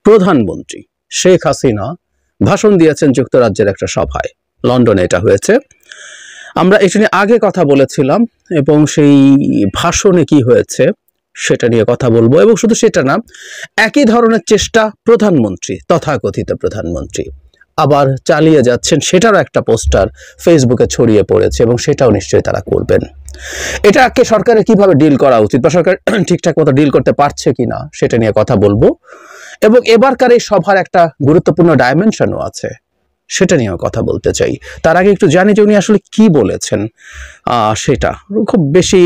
প্রধানমন্ত্রী শেখ হাসিনা ভাষণ দিয়েছেন যুক্তরাজ্যের একটা সভায়, লন্ডনে এটা হয়েছে। আমরা এটা নিয়ে আগে কথা বলেছিলাম এবং সেই ভাষণে কি হয়েছে সেটা নিয়ে কথা বলবো। এবং শুধু সেটা না, একই ধরনের চেষ্টা প্রধানমন্ত্রী, তথাকথিত প্রধানমন্ত্রী আবার চালিয়ে যাচ্ছেন, সেটারও একটা পোস্টার ফেসবুকে ছড়িয়ে পড়েছে এবং সেটাও নিশ্চয়ই তারা করবেন। এটাকে সরকারের কিভাবে ডিল করা উচিত বা সরকার ঠিকঠাক মতো ডিল করতে পারছে কিনা সেটা নিয়ে কথা বলবো। এবং এবারকার এই সভার একটা গুরুত্বপূর্ণ ডাইমেনশনও আছে, সেটা নিয়েও কথা বলতে চাই। তার আগে একটু জানি যে উনি আসলে কি বলেছেন। সেটা খুব বেশি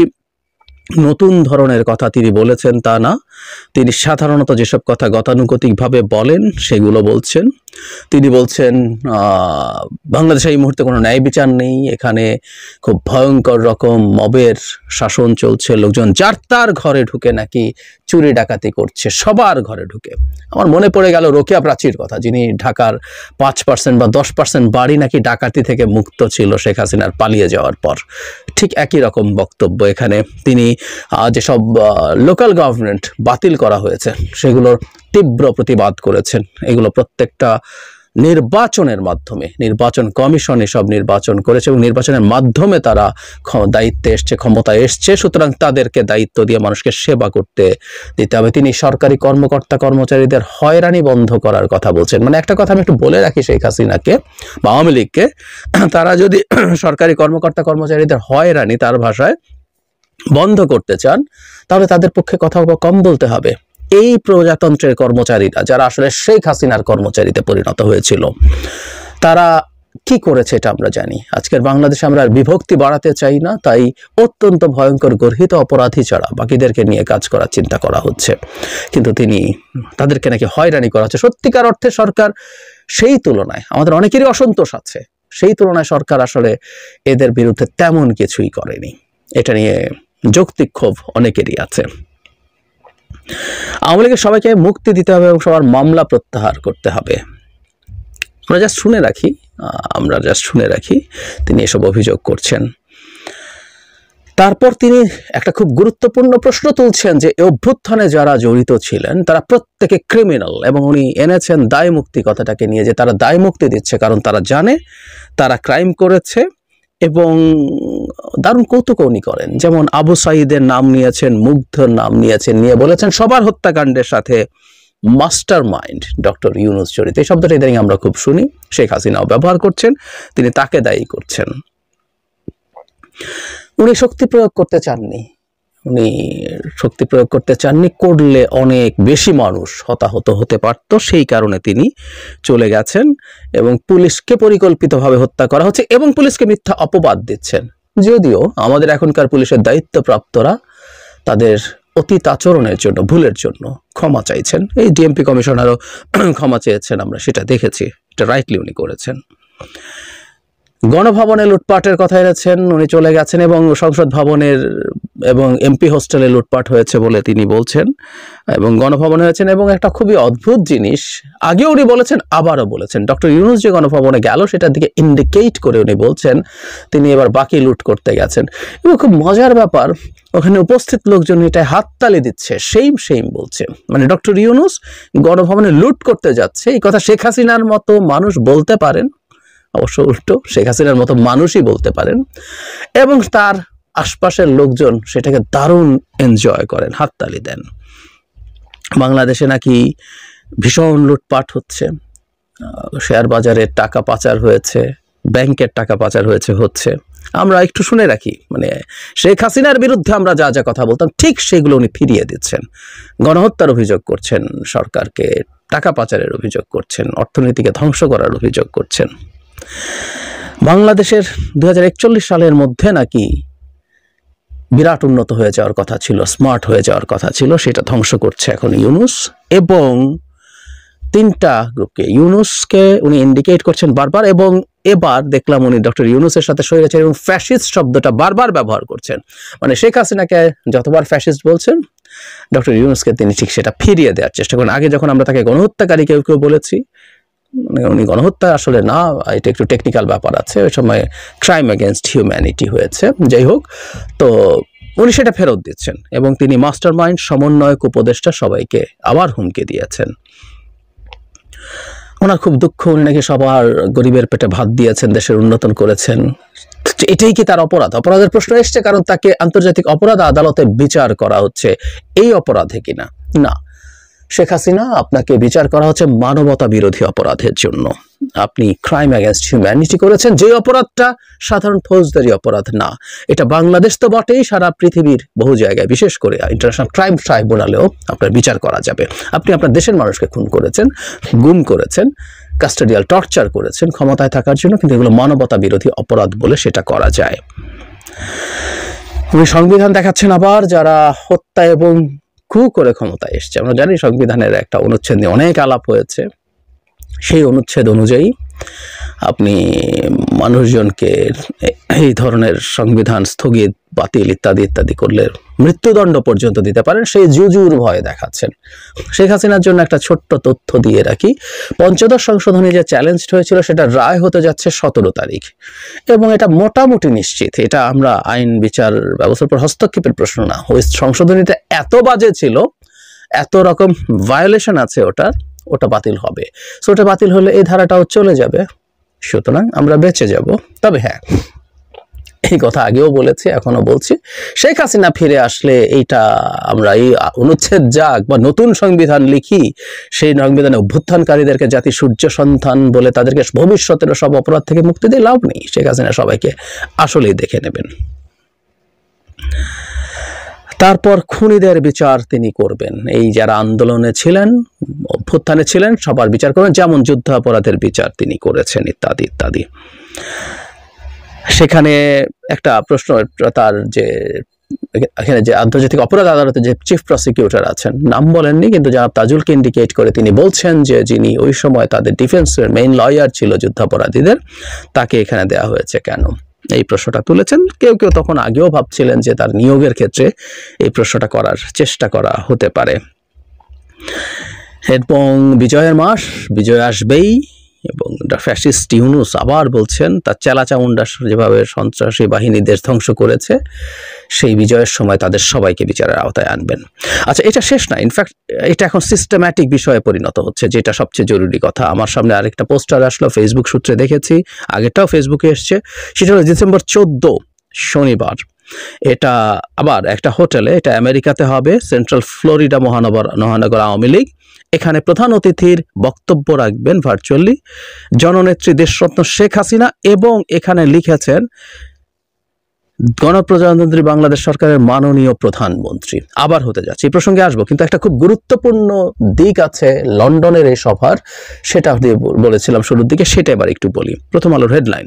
নতুন ধরনের কথা তিনি বলেছেন তা না, তিনি সাধারণত যেসব কথা গতানুগতিকভাবে বলেন সেগুলো বলছেন। তিনি বলছেন বাংলাদেশে এই মুহূর্তে কোনো ন্যায় বিচার নেই, এখানে খুব ভয়ঙ্কর রকম মবের শাসন চলছে, লোকজন যার তার ঘরে ঢুকে নাকি চুরি ডাকাতি করছে, সবার ঘরে ঢুকে। আমার মনে পড়ে গেল রোকেয়া প্রাচীর কথা, যিনি ঢাকার 5% বা 10% বাড়ি নাকি ডাকাতি থেকে মুক্ত ছিল শেখ হাসিনার পালিয়ে যাওয়ার পর। ঠিক একই রকম বক্তব্য এখানে। তিনি যেসব লোকাল গভর্নমেন্ট বাতিল করা হয়েছে সেগুলোর তীব্র প্রতিবাদ করেছেন। এগুলো প্রত্যেকটা নির্বাচনের মাধ্যমে, নির্বাচন কমিশন এসব নির্বাচন করেছে এবং নির্বাচনের মাধ্যমে তারা দায়িত্বে এসছে, ক্ষমতায় এসছে, সুতরাং তাদেরকে দায়িত্ব দিয়ে মানুষকে সেবা করতে দিতে হবে। তিনি সরকারি কর্মকর্তা কর্মচারীদের হয়রানি বন্ধ করার কথা বলছেন। মানে একটা কথা আমি একটু বলে রাখি শেখ হাসিনাকে বা আওয়ামী লীগকে, তারা যদি সরকারি কর্মকর্তা কর্মচারীদের হয়রানি তার ভাষায় বন্ধ করতে চান তাহলে তাদের পক্ষে কথা কম বলতে হবে। এই প্রজাতন্ত্রের কর্মচারীরা যারা আসলে শেখ হাসিনার কর্মচারীতে পরিণত হয়েছিল, তারা কি করেছে এটা আমরা জানি। আজকের বাংলাদেশে আমরা বিভক্তি বাড়াতে চাই না, তাই অত্যন্ত ভয়ঙ্কর গর্হিত অপরাধী ছাড়া বাকিদেরকে নিয়ে কাজ করার চিন্তা করা হচ্ছে। কিন্তু তাদেরকে নাকি হয়রানি করা হচ্ছে। সত্যিকার অর্থে সরকার সেই তুলনায়, আমাদের অনেকেরই অসন্তোষ আছে, সেই তুলনায় সরকার আসলে এদের বিরুদ্ধে তেমন কিছুই করেনি। এটা নিয়ে যৌক্তিক ক্ষোভ অনেকেরই আছে। আওয়ামী লীগের সবাইকে মুক্তি দিতে হবে এবং সবার মামলা প্রত্যাহার করতে হবে। আমরা জাস্ট শুনে রাখি তিনি এসব অভিযোগ করছেন। তারপর তিনি একটা খুব গুরুত্বপূর্ণ প্রশ্ন তুলছেন যে অভ্যুত্থানে যারা জড়িত ছিলেন তারা প্রত্যেকে ক্রিমিনাল, এবং উনি এনেছেন দায় মুক্তি কথাটাকে নিয়ে, যে তারা দায় মুক্তি দিচ্ছে কারণ তারা জানে তারা ক্রাইম করেছে। এবং দারুণ কৌতুক উনি করেন, যেমন আবু সাইদের নাম নিয়েছেন, মুগ্ধর নাম নিয়েছেন, নিয়ে বলেছেন সবার হত্যাকাণ্ডের সাথে মাস্টার মাইন্ড ডক্টর ইউনূস জড়িত। এই শব্দটা ইদানিং আমরা খুব শুনি, শেখ হাসিনাও ব্যবহার করছেন, তিনি তাকে দায়ী করছেন। উনি শক্তি প্রয়োগ করতে চাননি, করলে অনেক বেশি মানুষ হতাহত হতে পারত, সেই কারণে তিনি চলে গেছেন এবং পুলিশকে পরিকল্পিতভাবে হত্যা করা হচ্ছে এবং পুলিশকে মিথ্যা অপবাদ দিচ্ছেন। যদিও আমাদের এখনকার পুলিশের দায়িত্বপ্রাপ্তরা তাদের অতীত আচরণের জন্য, ভুলের জন্য ক্ষমা চাইছেন। এই ডিএমপি কমিশনারও ক্ষমা চেয়েছেন, আমরা সেটা দেখেছি, এটা রাইটলি উনি করেছেন। গণভবনে লুটপাটের কথা এনেছেন, উনি চলে গেছেন, এবং সংসদ ভবনের এবং এমপি হোস্টেলে লুটপাট হয়েছে বলে তিনি বলছেন, এবং গণভবনে হয়েছেন। এবং একটা খুবই অদ্ভুত জিনিস আগেও উনি বলেছেন, আবারও বলেছেন, ডক্টর ইউনূস যে গণভবনে গেল সেটার দিকে ইন্ডিকেট করে উনি বলছেন তিনি এবার বাকি লুট করতে গেছেন। এবং খুব মজার ব্যাপার, ওখানে উপস্থিত লোকজন এটাই হাততালি দিচ্ছে, সেইম বলছে। মানে ডক্টর ইউনূস গণভবনে লুট করতে যাচ্ছে, এই কথা শেখ হাসিনার মতো মানুষ বলতে পারেন, অবশ্য উল্টো শেখ হাসিনার মতো মানুষই বলতে পারেন, এবং তার আশপাশের লোকজন সেটাকে দারুণ এনজয় করেন, হাততালি দেন। বাংলাদেশে নাকি ভীষণ লুটপাট হচ্ছে, শেয়ার বাজারে টাকা পাচার হয়েছে, ব্যাংকের টাকা পাচার হচ্ছে। আমরা একটু শুনে রাখি, মানে শেখ হাসিনার বিরুদ্ধে আমরা যা যা কথা বলতাম ঠিক সেগুলো উনি ফিরিয়ে দিচ্ছেন। গণহত্যার অভিযোগ করছেন সরকারকে, টাকা পাচারের অভিযোগ করছেন, অর্থনীতিকে ধ্বংস করার অভিযোগ করছেন। বাংলাদেশের 2041 সালের মধ্যে নাকি বিরাট উন্নত হয়ে যাওয়ার কথা ছিল, স্মার্ট হয়ে যাওয়ার কথা ছিল, সেটা ধ্বংস করছে এখন ইউনূস। এবং 3টা গ্রুপকে, ইউনূসকে উনি ইন্ডিকেট করছেন বারবার, এবং এবার দেখলাম উনি ডক্টর ইউনূসের সাথে স্বৈরাচারী এবং ফ্যাসিস্ট শব্দটা বারবার ব্যবহার করছেন। মানে শেখ হাসিনাকে যতবার ফ্যাসিস্ট বলছেন, ডক্টর ইউনূসকে তিনি ঠিক সেটা ফিরিয়ে দেওয়ার চেষ্টা করেন। আগে যখন আমরা তাকে গণহত্যাকারী কেউ বলেছি, উনি গণহত্যা আসলে না, এটা একটু টেকনিক্যাল ব্যাপার আছে, ওই সময় ক্রাইম এগেনস্ট হিউম্যানিটি হয়েছে, যাই হোক। তো উনি সেটা ফেরত দিচ্ছেন এবং তিনি মাস্টার মাইন্ড, সমন্বয়ক, উপদেষ্টা সবাইকে আবার হুমকি দিয়েছেন। ওনার খুব দুঃখ, উনি নাকি সবার গরিবের পেটে ভাত দিয়েছেন, দেশের উন্নয়ন করেছেন। এটাই কি তার অপরাধ? অপরাধের প্রশ্ন এসছে কারণ তাকে আন্তর্জাতিক অপরাধ আদালতে বিচার করা হচ্ছে এই অপরাধে কিনা। না, শেখ হাসিনা, আপনাকে বিচার করা হচ্ছে মানবতা বিরোধী অপরাধের জন্য। আপনি ক্রাইম অ্যাগেন্স্ট হিউম্যানিটি করেছেন, যে অপরাধটা সাধারণ ফৌজদারি অপরাধ না। এটা বাংলাদেশ তো বটেই, সারা পৃথিবীর বহু জায়গায়, বিশেষ করে ইন্টারন্যাশনাল ক্রাইম ট্রাইব্যুনালেও আপনার বিচার করা যাবে। আপনি আপনার দেশের মানুষকে খুন করেছেন, গুম করেছেন, কাস্টোডিয়াল টর্চার করেছেন ক্ষমতায় থাকার জন্য, কিন্তু এগুলো মানবতা বিরোধী অপরাধ বলে সেটা করা যায়। উনি সংবিধান দেখাচ্ছেন আবার, যারা হত্যা এবং কু করে ক্ষমতায় এসছে। আমরা জানি সংবিধানের একটা অনুচ্ছেদ নিয়ে অনেক আলাপ হয়েছে। সেই অনুচ্ছেদ অনুযায়ী আপনি মানুষজনকে এই ধরনের সংবিধান স্থগিত, বাতিল ইত্যাদি ইত্যাদি করলে মৃত্যুদণ্ড পর্যন্ত দিতে পারেন, সেই জুজুর ভয় দেখাচ্ছেন। শেখ হাসিনার জন্য একটা ছোট্ট তথ্য দিয়ে রাখি, পঞ্চদশ সংশোধনী যে চ্যালেঞ্জ হয়েছিল সেটা রায় হতে যাচ্ছে 17 তারিখ, এবং এটা মোটামুটি নিশ্চিত। এটা আমরা আইন বিচার ব্যবস্থার উপর হস্তক্ষেপের প্রশ্ন না। ওই সংশোধনীতে এত বাজে ছিল, এত রকম ভায়োলেশন আছে ওটা বাতিল হবে। সো ওটা বাতিল হলে এই ধারাটাও চলে যাবে, সুতরাং আমরা বেঁচে যাব। তবে হ্যাঁ, এই কথা আগেও বলেছি, এখনো বলছি, শেখ হাসিনা ফিরে আসলে এইটা আমরা এই অনুচ্ছেদ যাক বা নতুন সংবিধান লিখি, সেই সংবিধানে অভ্যুত্থানকারীদেরকে জাতি সূর্য সন্তান বলে তাদেরকে ভবিষ্যতের সব অপরাধ থেকে মুক্তি দিয়ে লাভ নেই। শেখ হাসিনা সবাইকে আসলেই দেখে নেবেন। তারপর খুনিদের বিচার তিনি করবেন। এই যারা আন্দোলনে ছিলেন, অভ্যুত্থানে ছিলেন, সবার বিচার করবেন, যেমন যুদ্ধ অপরাধের বিচার তিনি করেছেন ইত্যাদি ইত্যাদি। সেখানে একটা প্রশ্ন, তার যে এখানে যে আন্তর্জাতিক অপরাধ আদালতে যে চিফ প্রসিকিউটর আছেন, নাম বলেননি, কিন্তু যারা তাজুলকে ইন্ডিকেট করে তিনি বলছেন যে যিনি ওই সময় তাদের ডিফেন্সের মেইন লয়ার ছিল যুদ্ধাপরাধীদের, তাকে এখানে দেওয়া হয়েছে কেন, এই প্রশ্নটা তুলেছেন। কেউ কেউ তখন আগেও ভাবছিলেন যে তার নিয়োগের ক্ষেত্রে এই প্রশ্নটা করার চেষ্টা করা হতে পারে। এবং বিজয়ের মাস, বিজয় আসবেই, এবং ফ্যাসিস্ট ইউনূস আবার বলছেন তার চেলাচামুন্ডা যেভাবে সন্ত্রাসী বাহিনী দেশ ধ্বংস করেছে, সেই বিজয়ের সময় তাদের সবাইকে বিচারের আওতায় আনবেন। আচ্ছা, এটা শেষ না, ইনফ্যাক্ট এটা এখন সিস্টেম্যাটিক বিষয়ে পরিণত হচ্ছে, যেটা সবচেয়ে জরুরি কথা। আমার সামনে আরেকটা পোস্টার আসলো, ফেসবুক সূত্রে দেখেছি, আগেরটাও ফেসবুকে এসছে, সেটা হলো ডিসেম্বর 14 শনিবার। এটা আবার একটা হোটেলে, এটা আমেরিকাতে হবে, সেন্ট্রাল ফ্লোরিডা মহানগর আওয়ামী লীগ। এখানে প্রধান অতিথির বক্তব্য রাখবেন ভার্চুয়ালি জননেত্রী দেশরত্ন শেখ হাসিনা, এবং এখানে লিখেছেন গণপ্রজাতন্ত্রী বাংলাদেশ সরকারের মাননীয় প্রধানমন্ত্রী। আবার হতে যাচ্ছে, এই প্রসঙ্গে আসবো, কিন্তু একটা খুব গুরুত্বপূর্ণ দিক আছে লন্ডনের এই সভার, সেটা দিয়ে বলেছিলাম শুরুর দিকে, সেটা এবার একটু বলি। প্রথম আলোর হেডলাইন,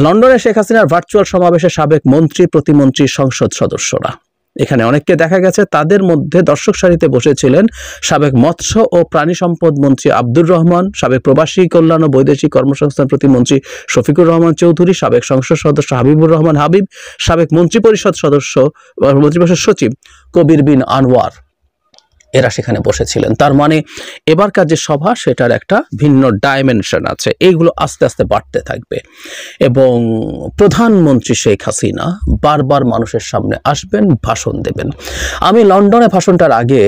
লন্ডনে শেখ হাসিনার ভার্চুয়াল সমাবেশে সাবেক মন্ত্রী, প্রতিমন্ত্রী, সংসদ সদস্যরা। এখানে অনেককে দেখা গেছে, তাদের মধ্যে দর্শক সারিতে বসেছিলেন সাবেক মৎস্য ও প্রাণী সম্পদ মন্ত্রী আব্দুর রহমান, সাবেক প্রবাসী কল্যাণ ও বৈদেশিক কর্মসংস্থান প্রতিমন্ত্রী শফিকুর রহমান চৌধুরী, সাবেক সংসদ সদস্য হাবিবুর রহমান হাবিব, সাবেক মন্ত্রিপরিষদ সচিব কবির বিন আনোয়ার, এরা সেখানে বসেছিলেন। তার মানে এবারকার যে সভা, সেটার একটা ভিন্ন ডাইমেনশন আছে, এইগুলো আস্তে আস্তে বাড়তে থাকবে। এবং প্রধানমন্ত্রী শেখ হাসিনা বারবার মানুষের সামনে আসবেন, ভাষণ দেবেন। আমি লন্ডনে ভাষণটার আগে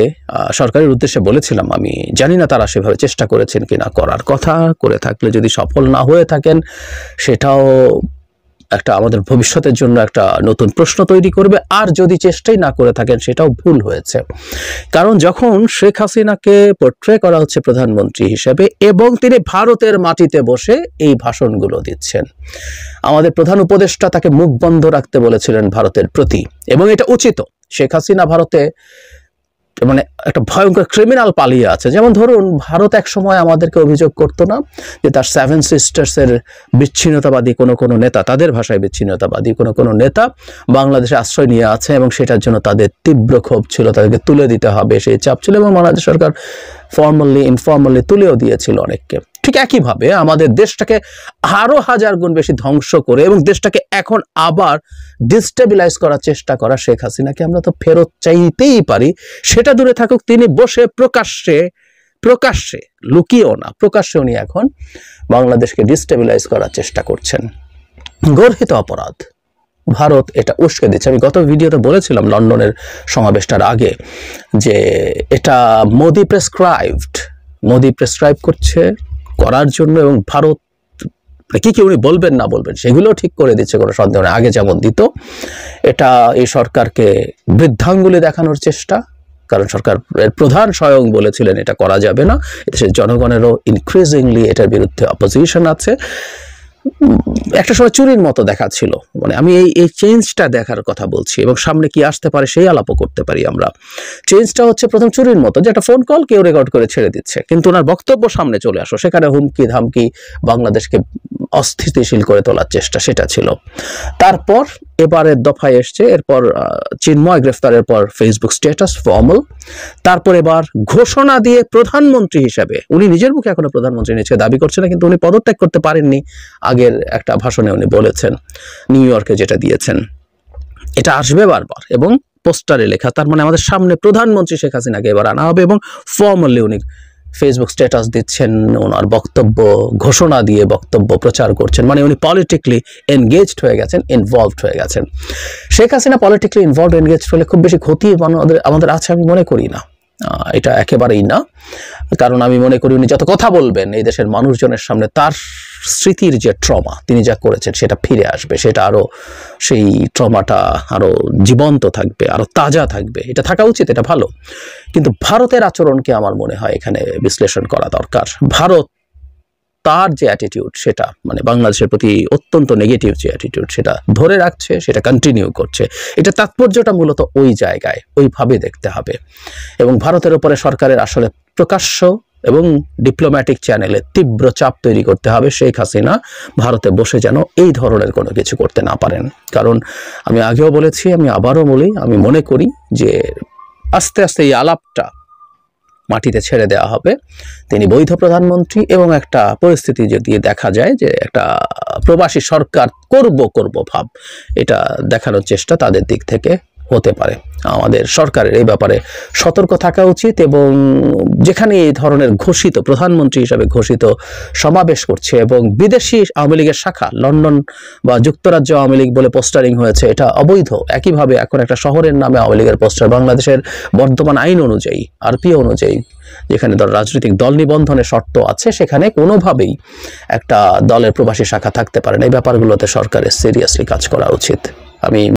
সরকারের উদ্দেশ্যে বলেছিলাম, আমি জানি না তারা সেভাবে চেষ্টা করেছেন কিনা, করার কথা, করে থাকলে যদি সফল না হয়ে থাকেন সেটাও একটা আমাদের ভবিষ্যতের জন্য একটা নতুন প্রশ্ন তৈরি করবে, আর যদি চেষ্টাই না করে থাকেন সেটাও ভুল হয়েছে। কারণ যখন শেখ হাসিনাকে পোর্ট্রে করা হচ্ছে প্রধানমন্ত্রী হিসেবে, এবং তিনি ভারতের মাটিতে বসে এই ভাষণগুলো দিচ্ছেন, আমাদের প্রধান উপদেষ্টা তাকে মুখ বন্ধ রাখতে বলেছিলেন ভারতের প্রতি, এবং এটা উচিত। শেখ হাসিনা ভারতে মানে একটা ভয়ঙ্কর ক্রিমিনাল পালিয়ে আছে। যেমন ধরুন, ভারত এক সময় আমাদেরকে অভিযোগ করতো না যে তার 7 সিস্টার্সের বিচ্ছিন্নতাবাদী কোনো নেতা, তাদের ভাষায় বিচ্ছিন্নতাবাদী কোনো নেতা বাংলাদেশে আশ্রয় নিয়ে আছে, এবং সেটার জন্য তাদের তীব্র ক্ষোভ ছিল, তাদেরকে তুলে দিতে হবে সেই চাপ ছিল, এবং বাংলাদেশ সরকার ফর্মালি ইনফর্মালি তুলেও দিয়েছিল অনেককে। ঠিক একইভাবে আমাদের দেশটাকে আরো 1000 গুণ বেশি ধ্বংস করে এবং দেশটাকে এখন আবার ডিস্টেবিলাইজ করার চেষ্টা করা শেখ হাসিনাকে আমরা তো ফেরত চাইতেই পারি। সেটা দূরে থাকুক, তিনি বসে প্রকাশ্যে লুকিয়েও না, প্রকাশ্যে উনি এখন বাংলাদেশকে ডিস্টেবিলাইজ করার চেষ্টা করছেন। গর্হিত অপরাধ, ভারত এটা উস্কে দিচ্ছে। আমি গত ভিডিওতে বলেছিলাম লন্ডনের সমাবেশটার আগে যে এটা মোদি প্রেসক্রাইব করছে করার জন্য, এবং ভারত কি কি উনি বলবেন না বলবেন সেগুলো ঠিক করে দিচ্ছে, কোনো সন্দেহ নেই। আগে যেমন দিত, এটা এই সরকারকে বৃদ্ধাঙ্গুলি দেখানোর চেষ্টা, কারণ সরকারের প্রধান স্বয়ং বলেছিলেন এটা করা যাবে না। দেশের জনগণেরও ইনক্রিজিংলি এটার বিরুদ্ধে অপোজিশন আছে। একটা সময় চুরির মতো দেখাচ্ছিল, মানে আমি এই চেঞ্জটা দেখার কথা বলছি, এবং সামনে কি আসতে পারে সেই আলাপও করতে পারি আমরা। চেঞ্জটা হচ্ছে প্রথম চুরির মতো, যে একটা ফোন কল কেউ রেকর্ড করে ছেড়ে দিচ্ছে, কিন্তু ওনার বক্তব্য সামনে চলে আসো, সেখানে হুমকি ধামকি, বাংলাদেশকে অস্থিতিশীল করে তোলার চেষ্টা, সেটা ছিল। তারপর এবারের দফায় এসছে, এরপর চিন্ময় গ্রেফতারের পর ফেসবুক স্ট্যাটাস ফর্মাল, তারপর এবার ঘোষণা দিয়ে প্রধানমন্ত্রী হিসেবে, উনি নিজের মুখে এখনো প্রধানমন্ত্রী নিজেকে দাবি করছে না, কিন্তু উনি পদত্যাগ করতে পারেননি, আগের একটা ভাষণে উনি বলেছেন, নিউ ইয়র্কে যেটা দিয়েছেন, এটা আসবে বারবার এবং পোস্টারে লেখা, তার মানে আমাদের সামনে প্রধানমন্ত্রী শেখ হাসিনাকে এবার আনা হবে, এবং ফর্মালি উনি ফেসবুক স্ট্যাটাস দিচ্ছেন, ওনার বক্তব্য ঘোষণা দিয়ে বক্তব্য প্রচার করছেন, মানে উনি পলিটিক্যালি এনগেজড হয়ে গেছেন, ইনভলভড হয়ে গেছেন। Sheikh Hasina politically involved engaged হলে খুব বেশি ক্ষতি আমাদের আছে আমি মনে করি না, এটা একেবারেই না। কারণ আমি মনে করি উনি যত কথা বলবেন এই দেশের মানুষজনের সামনে, তার স্মৃতির যে ট্রমা তিনি যা করেছেন সেটা ফিরে আসবে, সেটা আরো, সেই ট্রমাটা আরো জীবন্ত থাকবে, আরো তাজা থাকবে, এটা থাকা উচিত, এটা ভালো। কিন্তু ভারতের আচরণকে আমার মনে হয় এখানে বিশ্লেষণ করা দরকার। ভারত তার যে অ্যাটিটিউড, সেটা মানে বাংলাদেশের প্রতি অত্যন্ত নেগেটিভ যে অ্যাটিটিউড, সেটা ধরে রাখছে, সেটা কন্টিনিউ করছে। এটা তাৎপর্যটা মূলত ওই জায়গায়, ওইভাবে দেখতে হবে। এবং ভারতের উপরে সরকারের আসলে প্রকাশ্য এবং ডিপ্লোম্যাটিক চ্যানেলে তীব্র চাপ তৈরি করতে হবে, শেখ হাসিনা ভারতে বসে যেন এই ধরনের কোনো কিছু করতে না পারেন। কারণ আমি আগেও বলেছি, আমি আবারও বলি, আমি মনে করি যে আস্তে আস্তে এই আলাপটা মাটিতে ছেড়ে দেওয়া হবে। তিনি বৈধ প্রধানমন্ত্রী, এবং একটা পরিস্থিতি যদি দেখা যায় যে একটা প্রবাসী সরকার করব ভাব, এটা দেখানোর চেষ্টা তাদের দিক থেকে হতে পারে। আমাদের সরকারের এই ব্যাপারে সতর্ক থাকা উচিত, এবং যেখানে এই ধরনের ঘোষিত প্রধানমন্ত্রী হিসাবে ঘোষিত সমাবেশ করছে, এবং বিদেশি আওয়ামী লীগের শাখা, লন্ডন বা যুক্তরাজ্য আওয়ামী লীগ বলে পোস্টারিং হয়েছে, এটা অবৈধ। একইভাবে এখন একটা শহরের নামে আওয়ামী লীগের পোস্টার, বাংলাদেশের বর্তমান আইন অনুযায়ী, আরপিও অনুযায়ী, যেখানে রাজনৈতিক দল নিবন্ধনের শর্ত আছে, সেখানে কোনোভাবেই একটা দলের প্রবাসী শাখা থাকতে পারে না। এই ব্যাপারগুলোতে সরকারের সিরিয়াসলি কাজ করা উচিত। আমি